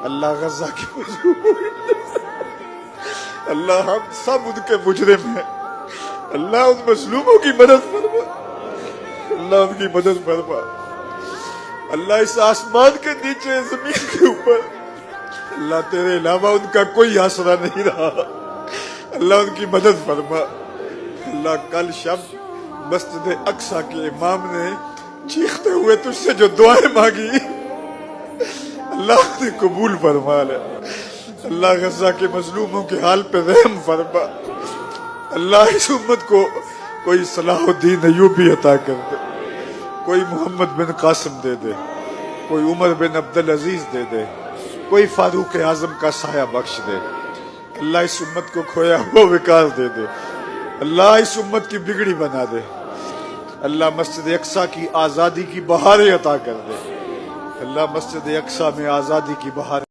اللہ غزہ کے مظلوم، اللہ ہم سب ان کے مجرم ہیں، اللہ ان مظلوموں کی مدد فرما، اللہ ان کی مدد فرما، اللہ اس آسمان کے نیچے زمین کے اوپر اللہ تیرے علاوہ ان کا کوئی آسرا نہیں رہا، اللہ ان کی مدد فرما۔ اللہ کل شب مسجد اقصی کے امام نے چیختے ہوئے تجھ سے جو دعائیں مانگی اللہ نے قبول فرما لے، اللہ غزہ کے مظلوموں کے حال پہ رحم فرما، اللہ اس امت کو کوئی صلاح الدین ایوبی عطا کر دے، کوئی محمد بن قاسم دے دے، کوئی عمر بن عبدالعزیز دے دے، کوئی فاروق اعظم کا سایہ بخش دے، اللہ اس امت کو کھویا ہوا وقار دے دے، اللہ اس امت کی بگڑی بنا دے، اللہ مسجد اقصی کی آزادی کی بہاریں عطا کر دے، اللہ مسجد اقصی میں آزادی کی بہار